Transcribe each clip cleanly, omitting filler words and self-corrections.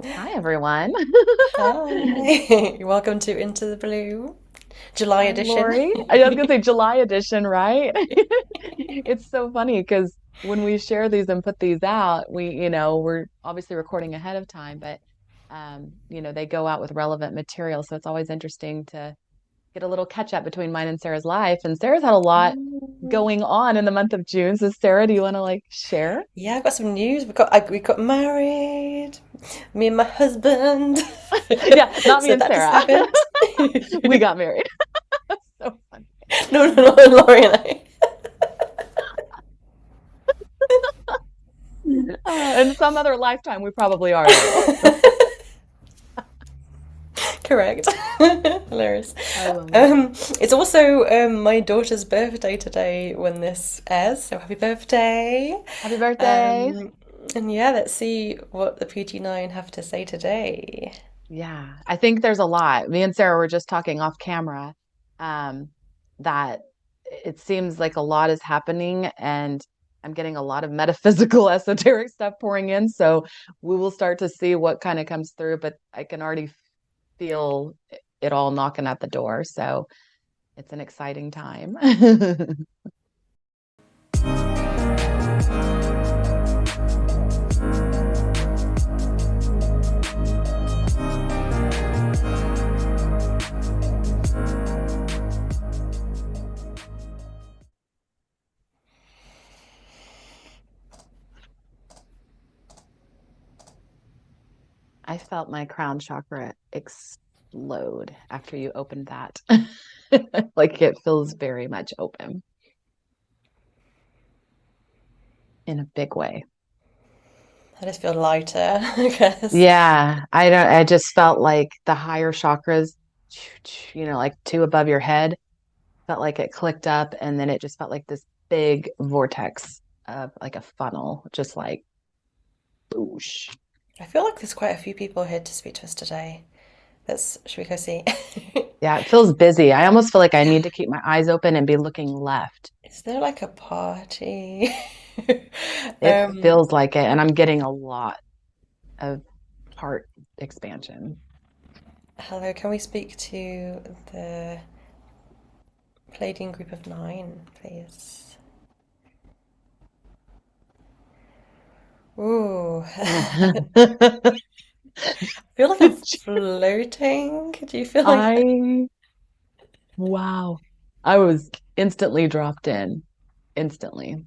Hi, everyone. Hi, welcome to Into the Blue, July Hi, edition. Lori. I was gonna say July edition, right? It's so funny because when we share these and put these out, we're obviously recording ahead of time, but they go out with relevant material. So it's always interesting to get a little catch up between mine and Sarah's life. And Sarah's had a lot Mm. going on in the month of June. So Sarah, do you want to like share? Yeah, I've got some news. We got married, me and my husband. Yeah, not me So and that just Sarah. happened. We got married. So funny. No, no, no, Laurie and I. In some other lifetime, we probably are, though. Correct. Hilarious. I love it. It's also my daughter's birthday today when this airs, so happy birthday. Happy birthday. Um, and yeah, let's see what the PG9 have to say today. Yeah, I think there's a lot. Me and Sarah were just talking off camera, um, that it seems like a lot is happening, and I'm getting a lot of metaphysical, esoteric stuff pouring in. So we will start to see what kind of comes through, but I can already feel it all knocking at the door. So it's an exciting time. I felt my crown chakra explode after you opened that. Like it feels very much open in a big way. I just feel lighter, I guess. Yeah, I just felt like the higher chakras, like two above your head, felt like it clicked up and then it just felt like this big vortex of like a funnel, just like boosh. I feel like there's quite a few people here to speak to us today. Should we go see? Yeah, it feels busy. I almost feel like I need to keep my eyes open and be looking left. Is there like a party? It Um, feels like it, and I'm getting a lot of heart expansion. Hello, can we speak to the Pleiadian Group of 9, please? Ooh, I feel like I'm floating. Do you feel like that? I, wow. I was instantly dropped in, instantly.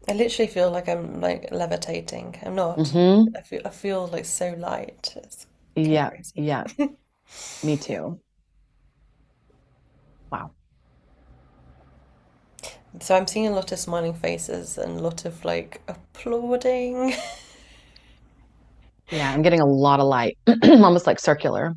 I literally feel like I'm like levitating. I'm not. Hmm. I feel like so light. It's kind of Yeah, crazy. yeah, me too. Wow. So I'm seeing a lot of smiling faces and a lot of like applauding. Yeah, I'm getting a lot of light, almost like circular.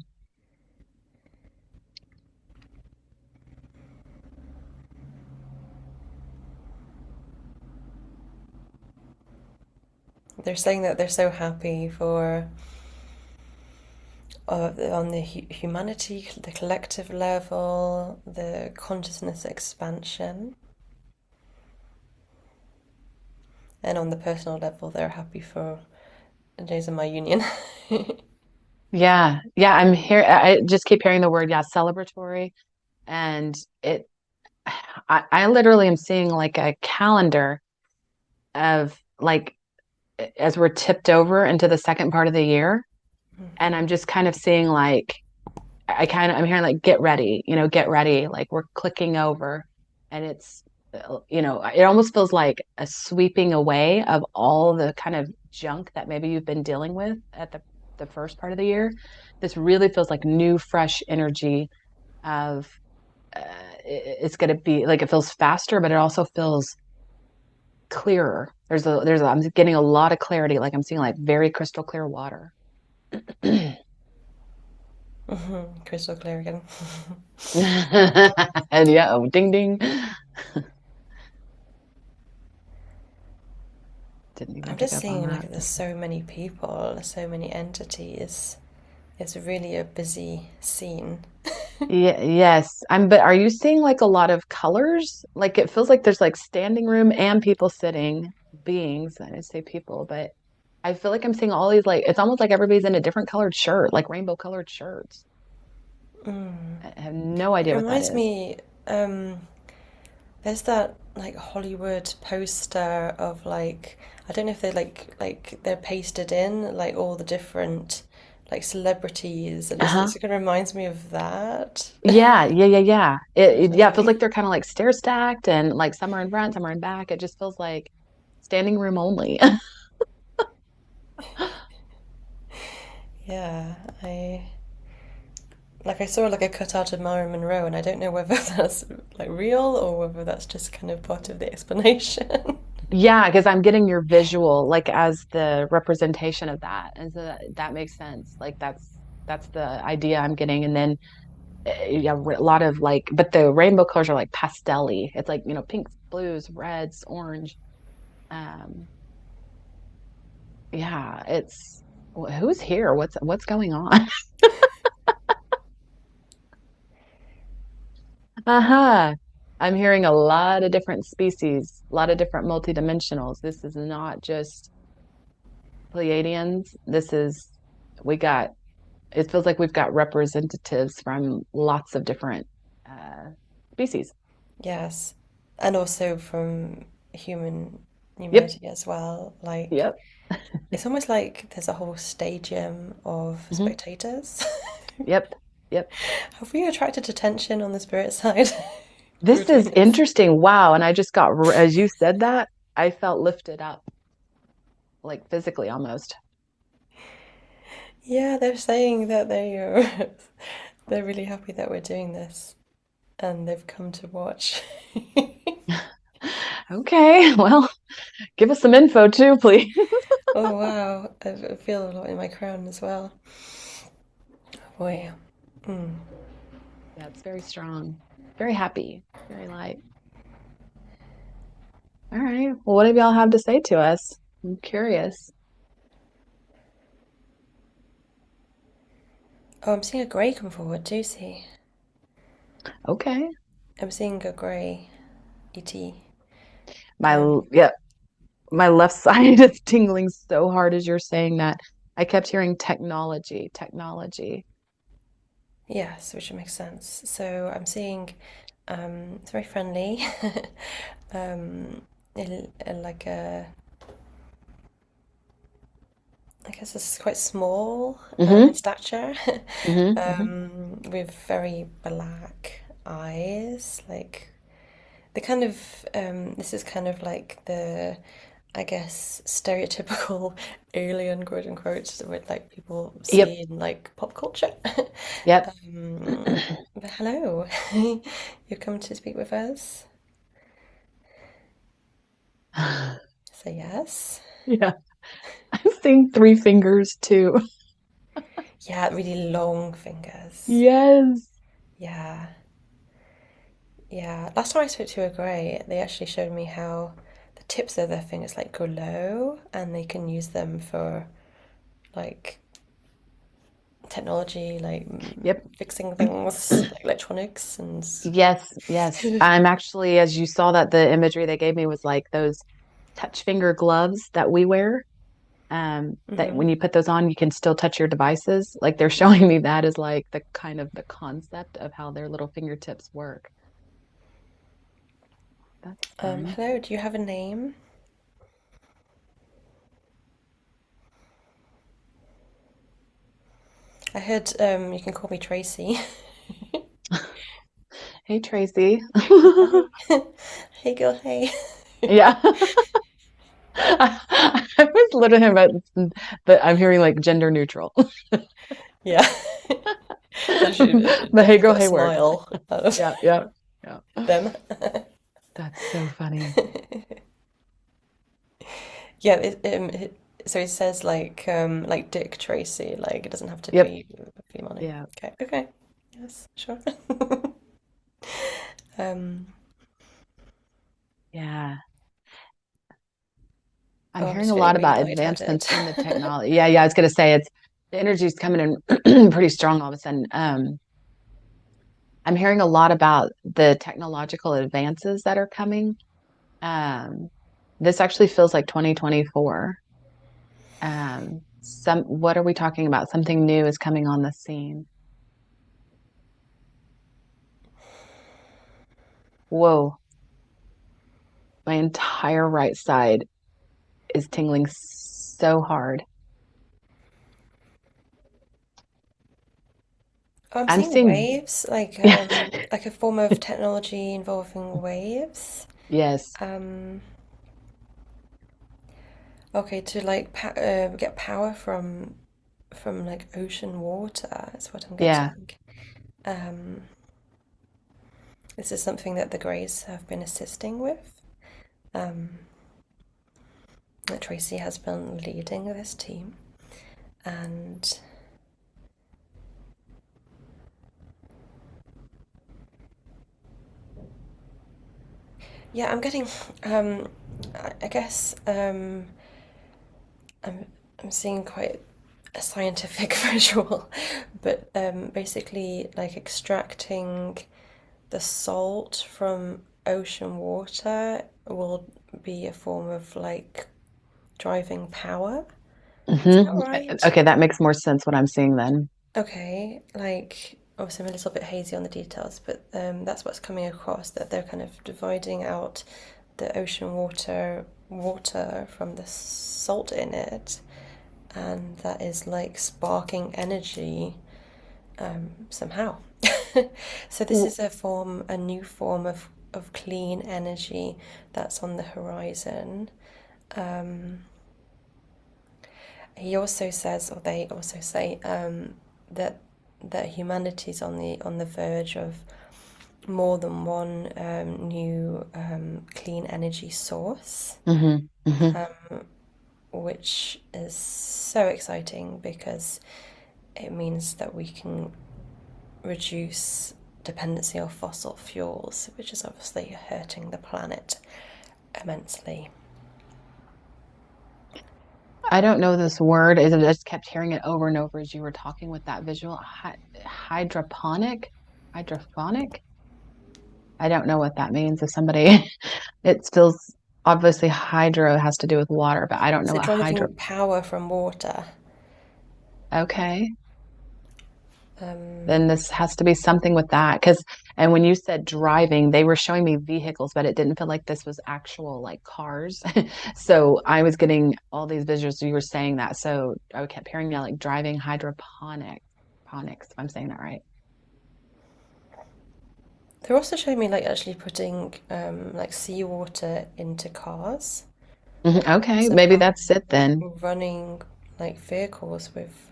They're saying that they're so happy for on the humanity, the collective level, the consciousness expansion, and on the personal level, they're happy for the days of my union. Yeah, yeah, I'm here. I just keep hearing the word, yeah, celebratory. And I literally am seeing like a calendar of like as we're tipped over into the second part of the year. And I'm just kind of seeing like I'm hearing like get ready, get ready. Like we're clicking over, and it almost feels like a sweeping away of all the kind of junk that maybe you've been dealing with at the first part of the year. This really feels like new, fresh energy of uh, it's going to be like it feels faster, but it also feels clearer. I'm getting a lot of clarity. Like I'm seeing like very crystal clear water. Crystal clear again. And yeah, oh, ding ding. Didn't even I'm pick just up on seeing like that. there's so many people, so many entities. It's really a busy scene. Yeah, yes. But are you seeing like a lot of colors? Like it feels like there's like standing room and people sitting beings. I didn't say people, but I feel like I'm seeing all these like it's almost like everybody's in a different colored shirt, like rainbow colored shirts. I have no It idea what that reminds is. me, there's that like Hollywood poster of like I don't know if they're pasted in like all the different like celebrities, and Uh-huh. it kind of reminds me of that. Yeah, yeah, yeah, yeah. Which Yeah, is it feels funny. like they're kind of like stair stacked and like some are in front, some are in back. It just feels like standing room only. Yeah, I saw like a cutout of Marilyn Monroe, and I don't know whether that's like real or whether that's just kind of part of the explanation. Yeah, because I'm getting your visual like as the representation of that. And so that makes sense. Like that's the idea I'm getting. And then yeah, a lot of like, but the rainbow colors are like pastel-y. It's like, pinks, blues, reds, orange. Um, yeah, who's here? What's going on? Uh-huh. I'm hearing a lot of different species, a lot of different multidimensionals. This is not just Pleiadians. We got, it feels like we've got representatives from lots of different uh, species. Yes, and also from human Yep, humanity as well. Like yep, it's almost like there's a whole stadium of hmm spectators. yep, yep. Have we attracted attention on the spirit side through This doing is this? interesting. Wow. And I just got, as you said that, I felt lifted up, like physically almost. Yeah, they're saying that they're really happy that we're doing this and they've come to watch. Okay, well, give us some info too, please. Oh wow, I feel a lot in my crown as well. Boy. Mm. Yeah, it's very strong, very happy, very light. All right. Well, what do y'all have to say to us? I'm curious. Oh, I'm seeing a grey come forward, do you see? Okay. I'm seeing a grey ET. My, yeah, my left side is tingling so hard as you're saying that. I kept hearing technology, technology. Yes, which makes sense. So I'm seeing it's very friendly. Like a, I guess it's quite small in Mm-hmm. stature, Mm-hmm. Mm-hmm. with very black eyes. Like the kind of this is kind of like the, I guess, stereotypical alien, quote unquote, that like people Yep. see in like pop culture. Yep. But hello, you've come to speak with us. So yes, Yeah. I'm seeing three fingers too. yeah, really long fingers. Yes. Yeah, yeah. Last time I spoke to a grey, they actually showed me how the tips of their fingers like go low, and they can use them for like technology, like Yep. fixing things, like electronics, and Yes, yes. I'm actually, as you saw that the imagery they gave me was like those touch finger gloves that we wear. That when hmm you put those on, you can still touch your devices. Like they're showing me that is like the kind of the concept of how their little fingertips work. That's fun. hello, do you have a name? I heard you can call me Tracy. Hey, Tracy. Hey, hey girl, hey. Yeah. I was literally about, but I'm hearing like gender neutral. Yeah, that should But hey, definitely girl, got a hey, word. smile out of Yeah, yeah, yeah. them. That's so funny. Yeah, so it says like Dick Tracy, like it doesn't have to Yep. be a female name. Yeah. Okay, okay, yes, sure. um, Yeah. I'm oh, I'm hearing just a feeling lot really about lightheaded. advancements in the technology. Yeah, yeah. I was gonna say the energy's coming in pretty strong all of a sudden. I'm hearing a lot about the technological advances that are coming. Um, this actually feels like 2024. What are we talking about? Something new is coming on the scene. Whoa, my entire right side is tingling so hard. I'm I'm seeing seeing, waves, like a form of technology involving waves. yes, Um, okay, to like get power from like ocean water is what I'm yeah. getting. Um, this is something that the Greys have been assisting with. Um, that Tracy has been leading this team, and yeah, I'm getting. I guess I'm I'm seeing quite a scientific visual, but basically like extracting the salt from ocean water will be a form of like driving power. Is that right? Okay, that makes more sense what I'm seeing then. Okay, like obviously I'm a little bit hazy on the details, but that's what's coming across that they're kind of dividing out the ocean water from the salt in it, and that is like sparking energy somehow. So this W- is a new form of clean energy that's on the horizon. Um, he also says, or they also say, that humanity's on the verge of more than one new clean energy source, hmm hmm which is so exciting because it means that we can reduce dependency on fossil fuels, which is obviously hurting the planet immensely. I don't know this word. I just kept hearing it over and over as you were talking with that visual. Hydroponic, hydrophonic. I don't know what that means. If somebody, it feels obviously hydro has to do with water, but I don't know So what hydro. driving power from water. Okay, Um, then this has to be something with that. And when you said driving, they were showing me vehicles, but it didn't feel like this was actual like cars. So I was getting all these visuals. You were saying that. So I kept hearing that like driving hydroponics, if I'm saying that right. they're also showing me like actually putting like seawater into cars. Okay, So maybe that's it then. running like vehicles with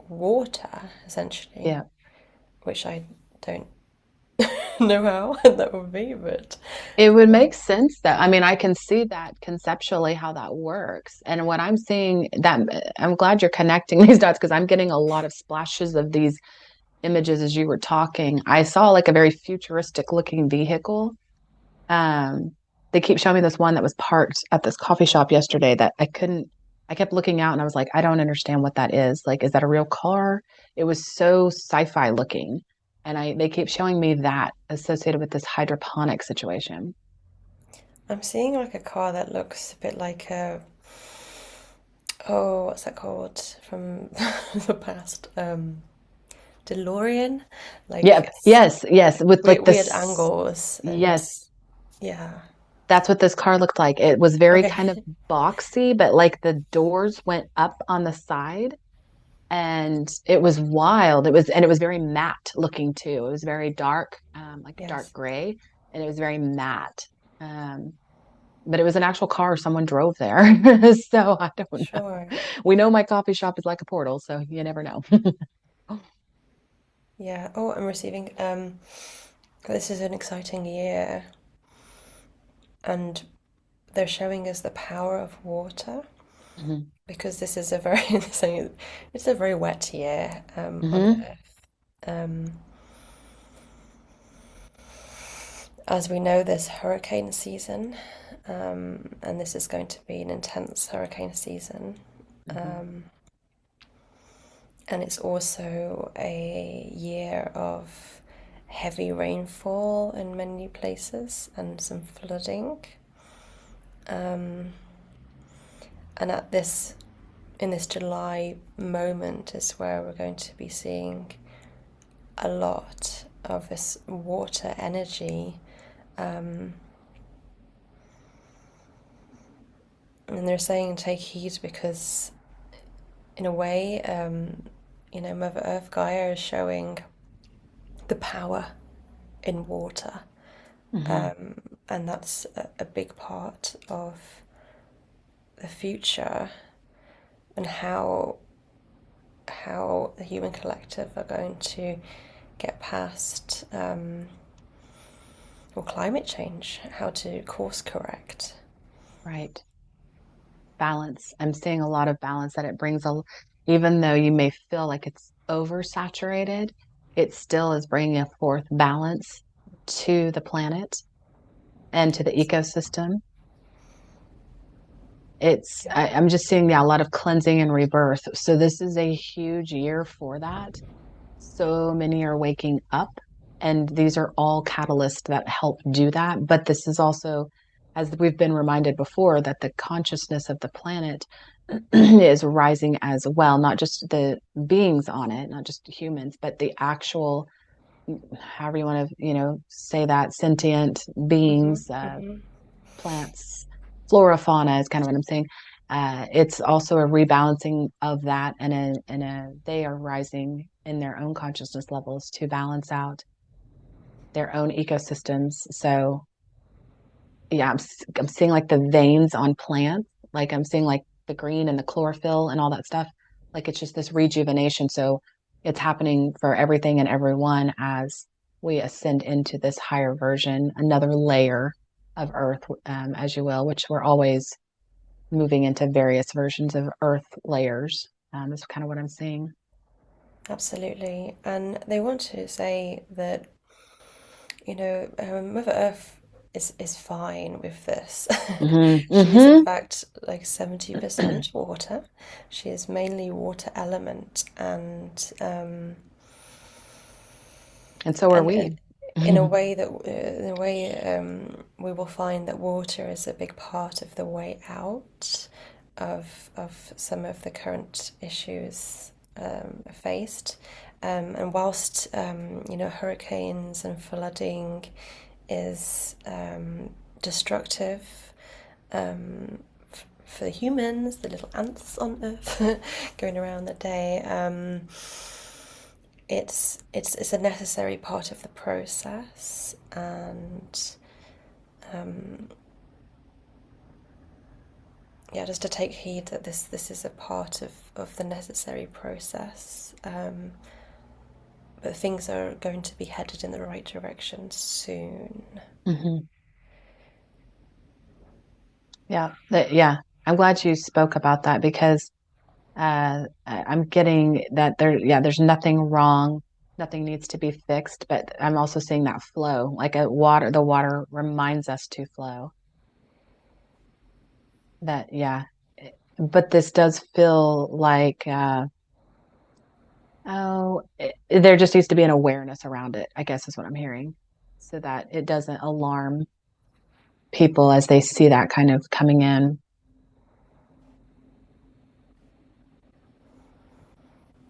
water essentially, Yeah. which I don't know how that would be, but It would make sense that, I mean, I can see that conceptually how that works. And what I'm seeing that I'm glad you're connecting these dots because I'm getting a lot of splashes of these images as you were talking. I saw like a very futuristic looking vehicle. Um, they keep showing me this one that was parked at this coffee shop yesterday that I kept looking out and I was like, I don't understand what that is. Like, is that a real car? It was so sci-fi looking. And they keep showing me that associated with this hydroponic situation. I'm seeing like a car that looks a bit like a oh, what's that called from the past? DeLorean, like Yeah, yes, yes, with like weird this, angles and yes, yeah. that's what this car looked like. It was very Okay, kind of boxy, but like the doors went up on the side and it was wild. And it was very matte looking too. It was very dark, like dark yes, gray, and it was very matte. Um, but it was an actual car someone drove there. So I don't know. sure. We know my coffee shop is like a portal, so you never know. Yeah. Oh, I'm receiving. This is an exciting year, and they're showing us the power of water Mhm. because this is a very it's a very wet year on Mhm. Earth. Um, as we know, there's hurricane season, and this is going to be an intense hurricane season. Mhm. Um, and it's also a year of heavy rainfall in many places and some flooding. Um, And at this in this July moment is where we're going to be seeing a lot of this water energy. Um, and they're saying take heed because, in a way, Mother Earth Gaia is showing the power in water. Hmm. And that's a big part of the future and how the human collective are going to get past or climate change, how to course correct. Right. Balance. I'm seeing a lot of balance that it brings even though you may feel like it's oversaturated, it still is bringing forth balance to the planet and to the ecosystem. I'm just seeing, yeah, a lot of cleansing and rebirth. So this is a huge year for that. So many are waking up, and these are all catalysts that help do that. But this is also, as we've been reminded before, that the consciousness of the planet is rising as well, not just the beings on it, not just humans, but the actual, however you want to, say that, sentient Mm-hmm, beings, mm-hmm. plants, flora, fauna is kind of what I'm saying. It's also a rebalancing of that, and they are rising in their own consciousness levels to balance out their own ecosystems. So yeah, I'm seeing like the veins on plants, like I'm seeing like the green and the chlorophyll and all that stuff. Like it's just this rejuvenation. So it's happening for everything and everyone as we ascend into this higher version, another layer of Earth, as you will, which we're always moving into various versions of Earth layers. Is kind of what I'm seeing. Absolutely. And they want to say that, Mother Earth is fine with this. Hmm. She is, in Hmm. fact, like 70% water. She is mainly water element, And so are and we. in a way we will find that water is a big part of the way out of some of the current issues faced. And whilst hurricanes and flooding is destructive for the humans, the little ants on Earth going around the day. It's a necessary part of the process, and yeah, just to take heed that this is a part of the necessary process. But things are going to be headed in the right direction soon. Hmm. Yeah, yeah. I'm glad you spoke about that because I'm getting that yeah, there's nothing wrong, nothing needs to be fixed, but I'm also seeing that flow, like the water reminds us to flow. That, yeah. But this does feel like, there just needs to be an awareness around it, I guess is what I'm hearing, so that it doesn't alarm people as they see that kind of coming in.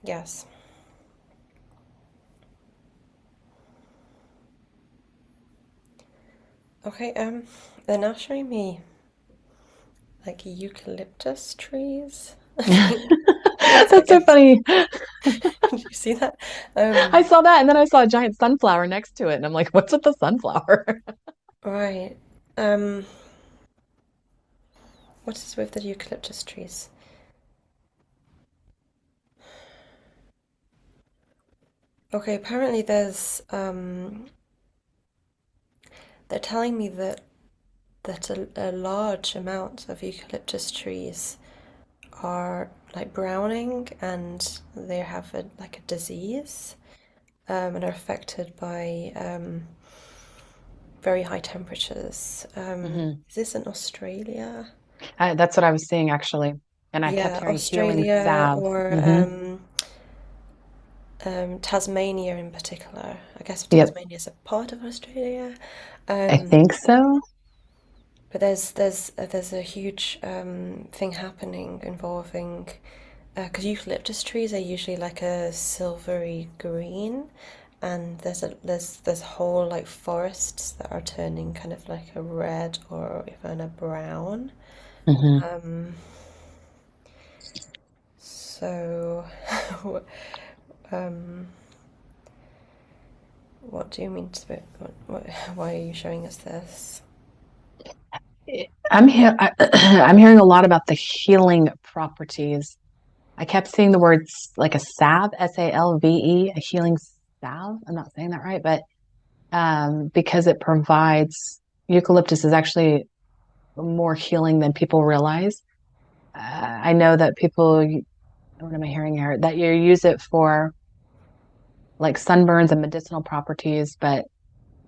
Yes. Okay. They're now showing me like eucalyptus trees. I think it's That's like so a. funny. Did you see that? I saw that and then I saw a giant sunflower next to it and I'm like, what's with the sunflower? Right. Um, what is with the eucalyptus trees? Okay, apparently they're telling me that a large amount of eucalyptus trees are like browning and they have like a disease and are affected by very high temperatures. Hmm. Is this in Australia? That's what I was seeing actually. And I kept Yeah, hearing healing Australia salve. or Hmm. Tasmania in particular. I guess Yep. Tasmania is a part of Australia. I Um, think so. But there's a huge thing happening involving because eucalyptus trees are usually like a silvery green, and there's whole like forests that are turning kind of like a red or even a brown. Hmm. Um, so, um, what do you mean to? Why are you showing us this? I'm here. I'm hearing a lot about the healing properties. I kept seeing the words like a salve, salve, a healing salve. I'm not saying that right, but because it provides eucalyptus is actually more healing than people realize. I know that people, what am I hearing here? That you use it for like sunburns and medicinal properties, but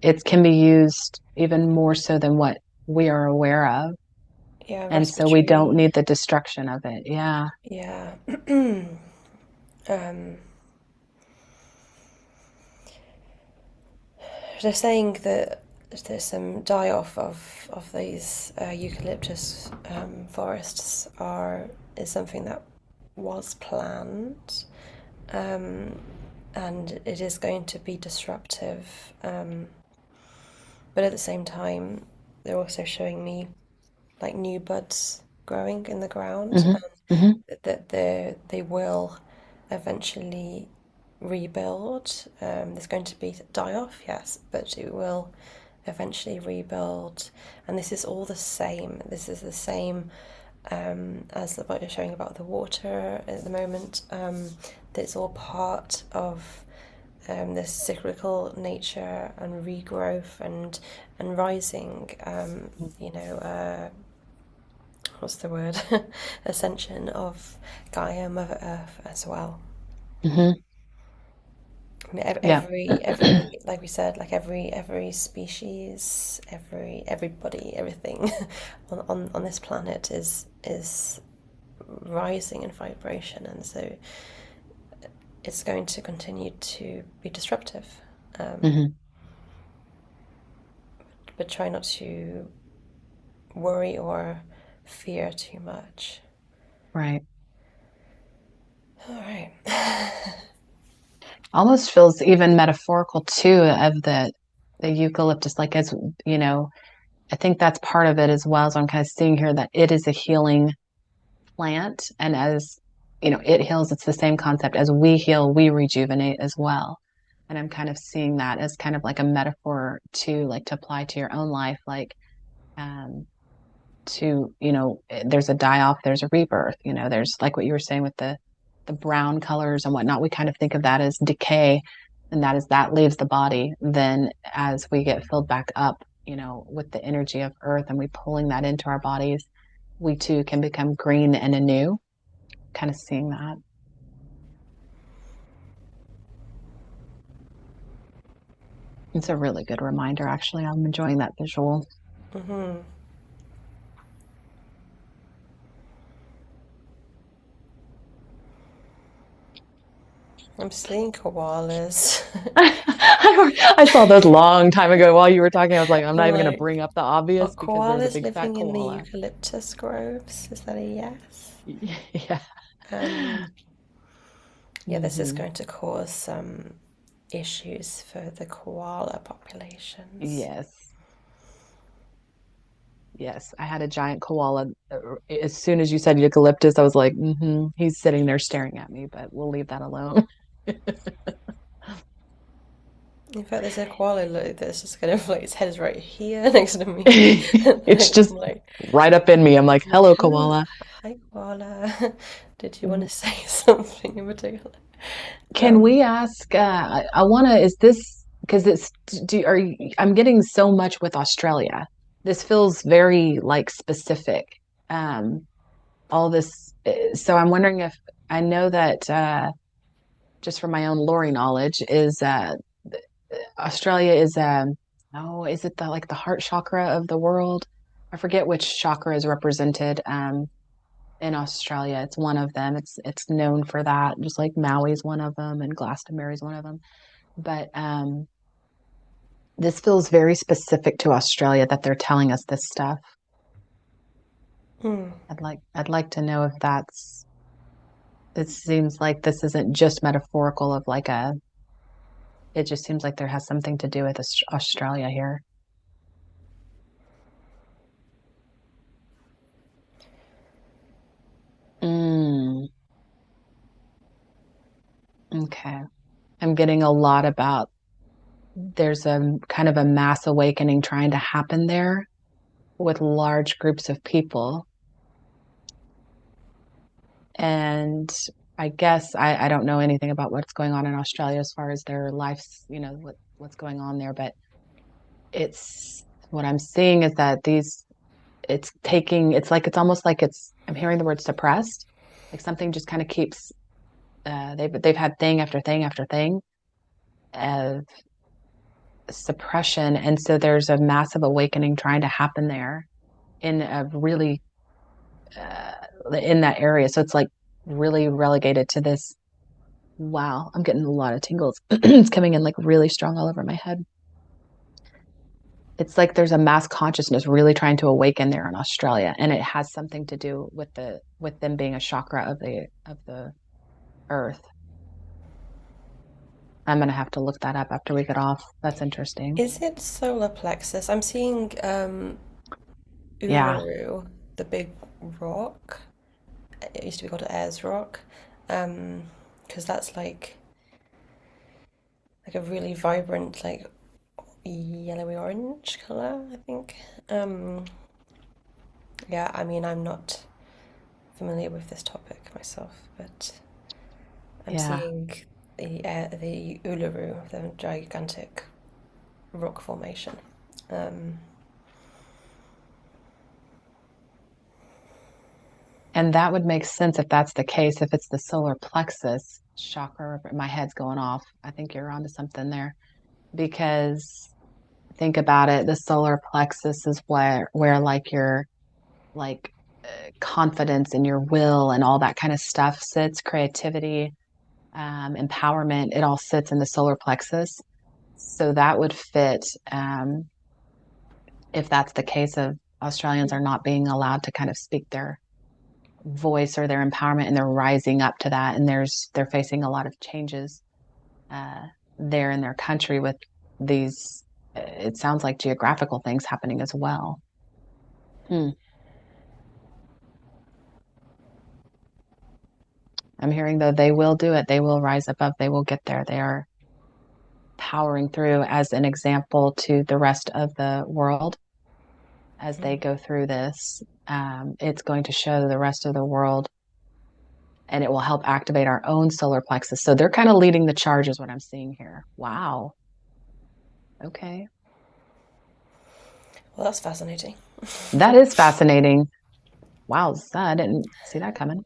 it can be used even more so than what we are aware of. Yeah, And so we don't respiratory. need the destruction of it. Yeah. Yeah. um, they're saying that there's some die off of these eucalyptus forests are is something that was planned, um, and it is going to be disruptive. But at the same time, they're also showing me like new buds growing in the ground, Hmm. Hmm. that they will eventually rebuild. There's going to be die off, yes, but it will eventually rebuild. And this is all the same. This is the same as what you're showing about the water at the moment. It's all part of this cyclical nature and regrowth and rising. You know, what's the word? Ascension of Gaia, Mother Earth as well. Hmm. I mean, Yeah. like we said, like every species, everybody, everything on this planet is rising in vibration, and so it's going to continue to be disruptive. Um, Hmm. but try not to worry or fear too much. Right. All right. Almost feels even metaphorical too of the eucalyptus, like as you know, I think that's part of it as well. So I'm kind of seeing here that it is a healing plant, and as you know, it heals. It's the same concept as we heal, we rejuvenate as well. And I'm kind of seeing that as kind of like a metaphor to like to apply to your own life, like um, to there's a die off, there's a rebirth. There's like what you were saying with the brown colors and whatnot. We kind of think of that as decay, and that leaves the body. Then as we get filled back up, with the energy of earth, and we pulling that into our bodies, we too can become green and anew. Kind of seeing that. It's a really good reminder, actually. I'm enjoying that visual. Mm-hmm. I'm seeing koalas. I saw those long time ago while you were talking. I was like, I'm not I'm even going to like, bring up the are obvious because there's a koalas big fat living in the koala. eucalyptus groves? Is that a yes? Yeah. Um, yeah, this is Hmm. going to cause some issues for the koala populations. Yes. Yes. I had a giant koala. As soon as you said eucalyptus, I was like, he's sitting there staring at me, but we'll leave that alone. In fact, there's a koala that's just kind of like its head is right here next to me. It's And just right up in me. I'm like, I'm like, hello, hello, koala. hi koala. Did you want to say something in particular? Can we Um, ask, I want to, is this, because I'm getting so much with Australia. This feels very like specific. Um, all this, so I'm wondering if I know that, just from my own lore knowledge is, Australia is, oh, is it the heart chakra of the world? I forget which chakra is represented, in Australia. It's one of them. It's known for that, just like Maui's one of them and Glastonbury's one of them. But this feels very specific to Australia that they're telling us this stuff. Hmm. I'd like to know if that's it seems like this isn't just metaphorical of like a it just seems like there has something to do with Australia here. Mm, okay. I'm getting a lot about there's a kind of a mass awakening trying to happen there with large groups of people. And I guess I don't know anything about what's going on in Australia as far as their lives, what's going on there, but it's what I'm seeing is that it's almost like I'm hearing the word suppressed, like something just kind of keeps they've had thing after thing after thing of suppression, and so there's a massive awakening trying to happen there in a really in that area. So it's like really relegated to this. Wow, I'm getting a lot of tingles. It's coming in like really strong all over my head. It's like there's a mass consciousness really trying to awaken there in Australia, and it has something to do with them being a chakra of the earth. I'm gonna have to look that up after we get off. That's interesting. Is it solar plexus? I'm seeing Yeah, Uluru, the big rock. It used to be called Ayers Rock, because that's like a really vibrant, like yellowy orange color, I think. Um, yeah, I mean, I'm not familiar with this topic myself, but I'm yeah. seeing the Uluru, the gigantic rock formation. Um, And that would make sense if that's the case, if it's the solar plexus chakra. My head's going off. I think you're onto something there because think about it, the solar plexus is where like your like confidence and your will and all that kind of stuff sits, creativity, empowerment, it all sits in the solar plexus. So that would fit if that's the case of Australians are not being allowed to kind of speak their voice or their empowerment and they're rising up to that and they're facing a lot of changes uh, there in their country with these it sounds like geographical things happening as well. Hmm. I'm hearing though they will do it. They will rise above. They will get there. They are powering through as an example to the rest of the world as they go through this. It's going to show the rest of the world and it will help activate our own solar plexus. So they're kind of leading the charge, is what I'm seeing here. Wow. Okay. well, that's fascinating. That is fascinating. Wow. I didn't see that coming.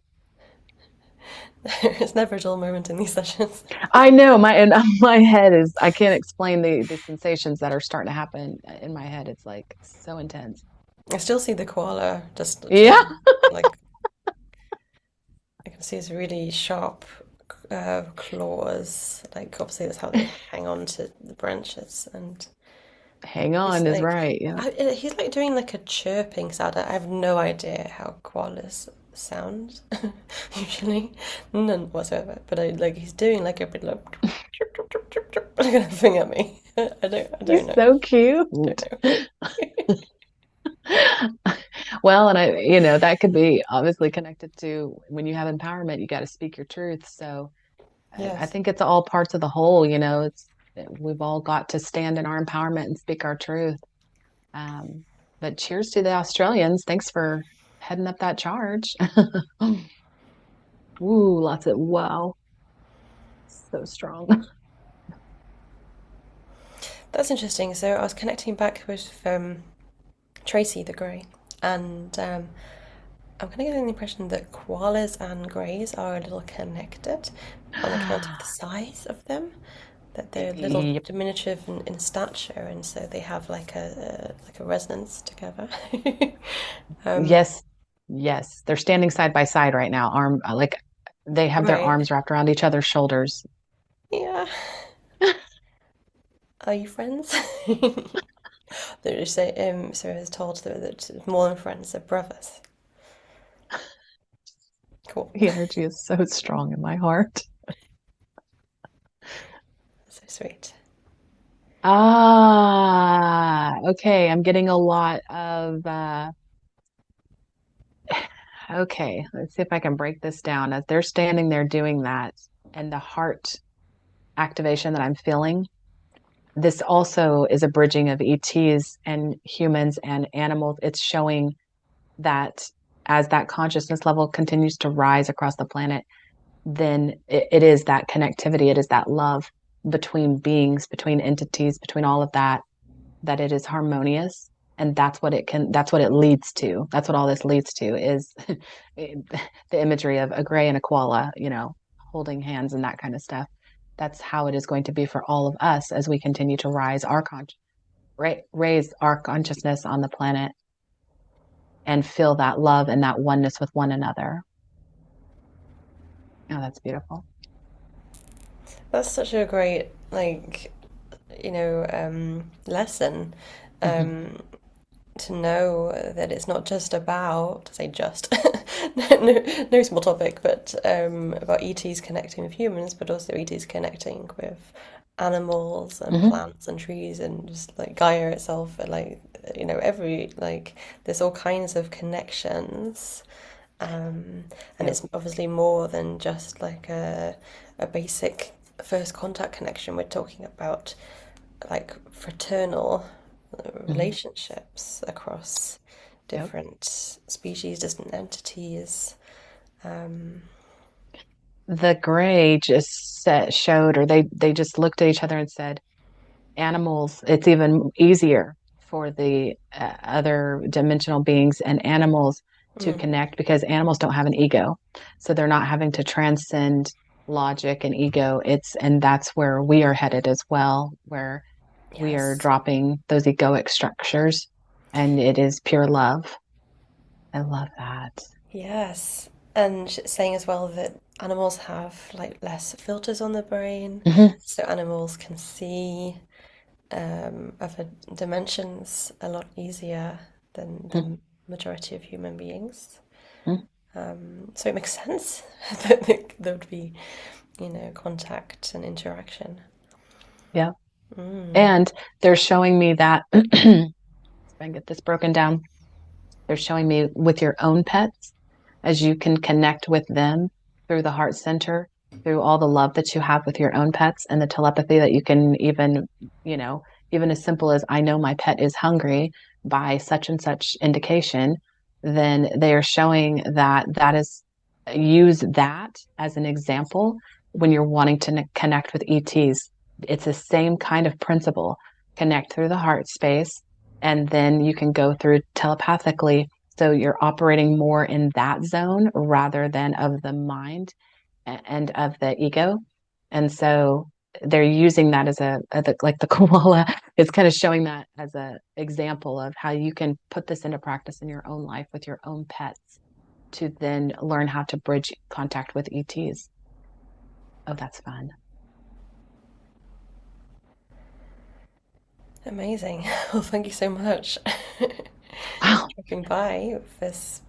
It's never a dull moment in these sessions. I know and my head is, I can't explain the sensations that are starting to happen in my head. It's like so intense. I still see the koala just Yeah. chilling. Like I can see his really sharp claws. Like obviously that's how they hang on to the branches, and Hang he's on is like right. Yeah. he's like doing like a chirping sound. I have no idea how koalas sound usually, none whatsoever. But I like he's doing like a bit like chirp, chirp, chirp, chirp, chirp, kind of thing at me. I don't He's know. so I cute. don't know. Well, and that could be obviously connected to when you have empowerment, you got to speak your truth. So I Yes. think it's all parts of the whole, we've all got to stand in our empowerment and speak our truth. Um, but cheers to the Australians. Thanks for heading up that charge. Ooh, lots of wow. So strong. That's interesting. So I was connecting back with Tracy the Grey, and I'm kind of getting the impression that koalas and greys are a little connected on account of the size of them. That they're little Yep. diminutive in stature, and so they have like a resonance together. um, Yes. Yes. They're standing side by side right now. Like they have their right. arms wrapped around each other's shoulders. Yeah. Are you friends? They just say so it's told that more than friends, they're brothers. Cool. The energy is so strong in my heart. So sweet. Okay. I'm getting a lot of okay, let's see if I can break this down. As they're standing there doing that, and the heart activation that I'm feeling, this also is a bridging of ETs and humans and animals. It's showing that as that consciousness level continues to rise across the planet, then it is that connectivity, it is that love between beings, between entities, between all of that, that it is harmonious. And that's what it leads to. That's what all this leads to is the imagery of a gray and a koala, holding hands and that kind of stuff. That's how it is going to be for all of us as we continue to raise our consciousness on the planet and feel that love and that oneness with one another. Oh, that's beautiful. That's such a great, lesson. Hmm. Um, to know that it's not just about, say just, no small topic, but about ETs connecting with humans, but also ETs connecting with animals and Hmm. plants and trees and just like Gaia itself, and every there's all kinds of connections. And Yep. it's obviously more than just like a basic first contact connection. We're talking about like fraternal Hmm. relationships across Yep. different species, different entities. Um, The gray just showed, or they just looked at each other and said, animals, it's even easier for the other dimensional beings and animals to mm, connect because animals don't have an ego. So they're not having to transcend logic and ego. And that's where we are headed as well, where we are yes, dropping those egoic structures and it is pure love. I love that. yes. And saying as well that animals have like less filters on the brain, Hmm. so animals can see other dimensions a lot easier than the majority of human beings. Hmm. So it makes sense that there would be, contact and interaction. Yeah. Mm. And they're showing me that, if I can get this broken down, they're showing me with your own pets, as you can connect with them through the heart center, through all the love that you have with your own pets and the telepathy that you can even, you know, even as simple as I know my pet is hungry by such and such indication, then they are showing that that is use that as an example when you're wanting to connect with ETs. It's the same kind of principle. Connect through the heart space, and then you can go through telepathically. So you're operating more in that zone rather than of the mind and of the ego. And so they're using that like the koala is kind of showing that as a example of how you can put this into practice in your own life with your own pets to then learn how to bridge contact with ETs. Oh, that's fun. Amazing. Well, thank you so much for Wow. dropping by with this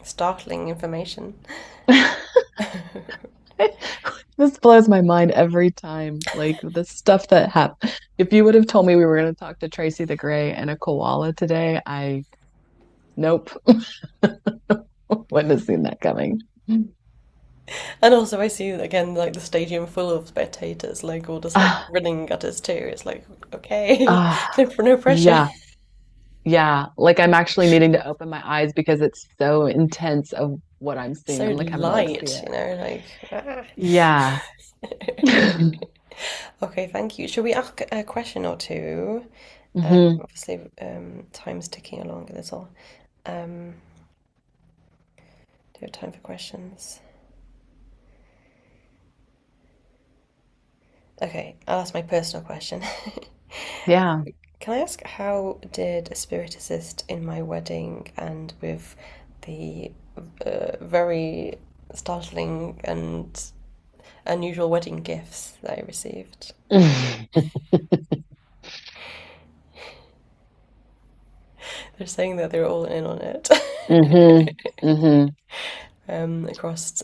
startling information. This blows my mind every time. Like the stuff that happened. If you would have told me we were going to talk to Tracy the Gray and a koala today, nope, wouldn't have seen that coming. And also, I see again like the stadium full of spectators, like all just like Ah, grinning at us too. It's like, okay, ah, no pressure. yeah, yeah. Like I'm actually needing to open my eyes because it's so intense of what I'm seeing. So I'm like having to like see light, it. like. Ah. Yeah. Okay, thank you. Should we ask a question or two? Hmm. Obviously, time's ticking along, that's all. Um, do you have time for questions? Okay, I'll ask my personal question. Yeah. Can I ask how did a spirit assist in my wedding and with the very startling and unusual wedding gifts that I received? They're saying that they're all in on it. Hmm. Hmm. across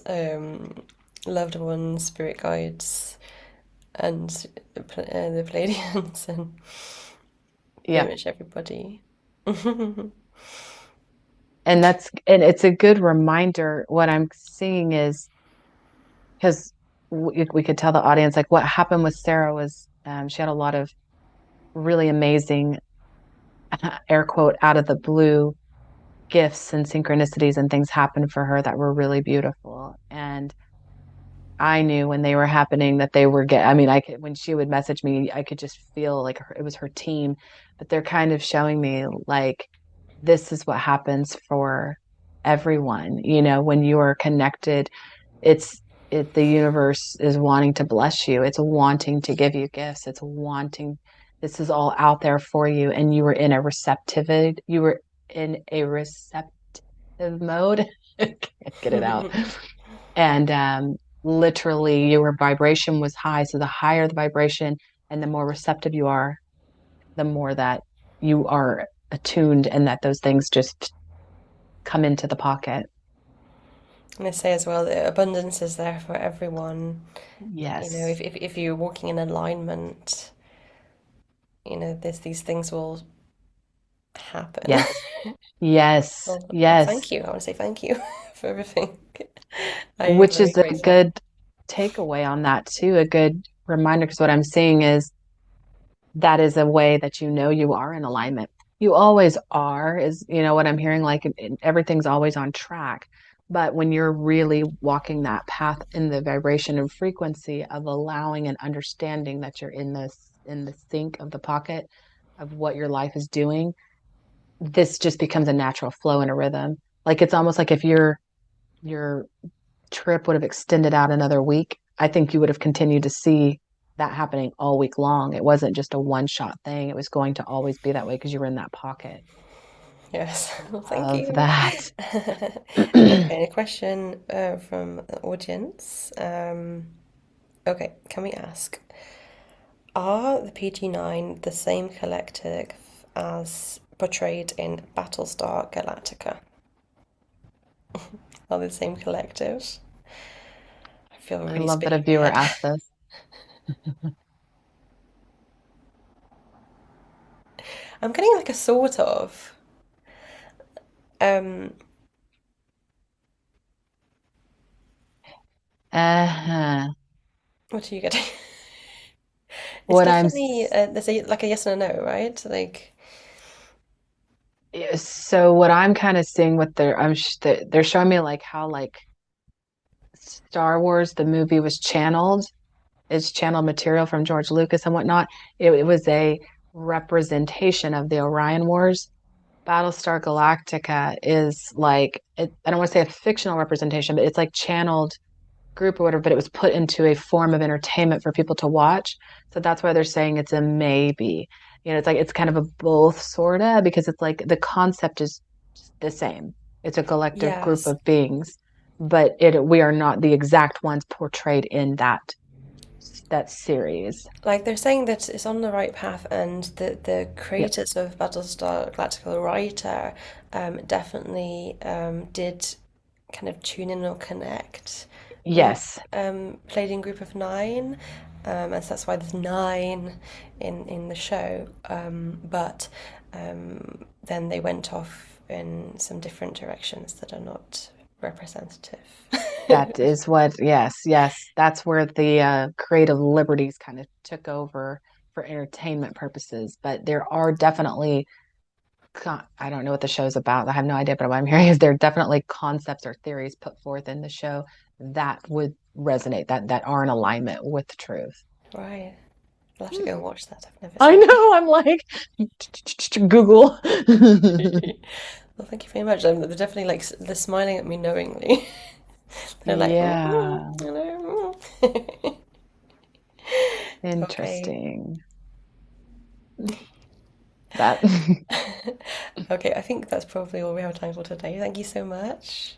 loved ones, spirit guides, and the Pleiadians, and pretty Yep. much everybody. And it's a good reminder. What I'm seeing is because we could tell the audience like what happened with Sarah was she had a lot of really amazing air quote out of the blue gifts and synchronicities and things happened for her that were really beautiful. And I knew when they were happening that they were I mean, I could, when she would message me, I could just feel like it was her team, but they're kind of showing me like, this is what happens for everyone. You know, when you are connected, it's, the universe is wanting to bless you. It's wanting to give you gifts. It's wanting, this is all out there for you. And you were in a receptivity, you were in a receptive mode. Can't get it out. And literally your vibration was high. So the higher the vibration and the more receptive you are, the more that you are attuned and that those things just come into the pocket. And I say as well that abundance is there for everyone. You know, Yes. if you're walking in alignment, these things will happen. Yes. Yes. Well, Yes. thank you. I want to say thank you for everything. I am Which very is a grateful. good takeaway on that too, a good reminder. Because what I'm seeing is that is a way that you know you are in alignment. You always are, is, what I'm hearing, like everything's always on track. But when you're really walking that path in the vibration and frequency of allowing and understanding that you're in the sync of the pocket of what your life is doing, this just becomes a natural flow and a rhythm. Like it's almost like if your trip would have extended out another week, I think you would have continued to see that happening all week long. It wasn't just a one shot thing. It was going to always be that way because you were in that pocket. Yes. Well, thank Love you. that. Okay, a question from the audience. Okay, can we ask, are the PG9 the same collective as portrayed in Battlestar Galactica? Are they the same collective? I feel I really love that a spinning my viewer head. asked this. I'm getting like a sort of. Um, Uh-huh. what are you getting? It's What definitely there's a like a yes and a no, right? Like, so what I'm kind of seeing with they're showing me like how like Star Wars the movie was channeled. It's channeled material from George Lucas and whatnot. It was a representation of the Orion Wars. Battlestar Galactica is like I don't want to say a fictional representation, but it's like channeled group or whatever, but it was put into a form of entertainment for people to watch. So that's why they're saying it's a maybe. It's like it's kind of a both sorta because it's like the concept is the same. It's a collective group yes, of beings, but we are not the exact ones portrayed in that series. like they're saying that it's on the right path, and the Yep. creators of Battlestar Galactica, the writer, definitely did kind of tune in or connect with Yes. Pleiadian Group of Nine, and so that's why there's nine in the show. But then they went off in some different directions that are not representative. That is what, yes, yes. That's where the creative liberties kind of took over for entertainment purposes. But there are definitely, I don't know what the show's about. I have no idea, but what I'm hearing is there are definitely concepts or theories put forth in the show that would resonate, that are in alignment with the truth. Right. I'll have to go and watch that. I've never I seen know, I'm like, Google. it. Well, thank you very much. They're definitely like they're smiling at me knowingly. They're like, Yeah, hello. Mm. Okay. interesting. That. Okay, I think that's probably all we have time for today. Thank you so much.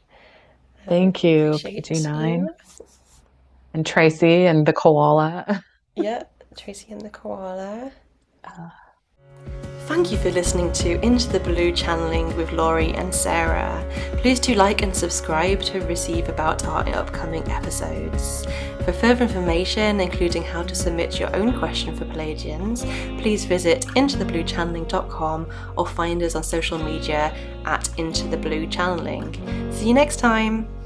Thank you, Appreciate PG9 you. and Tracy and the koala. Yeah, Tracy and the koala. Thank you for listening to Into the Blue Channeling with Laurie and Sarah. Please do like and subscribe to receive about our upcoming episodes. For further information, including how to submit your own question for Pleiadians, please visit intothebluechanneling.com or find us on social media at Into the Blue Channeling. See you next time!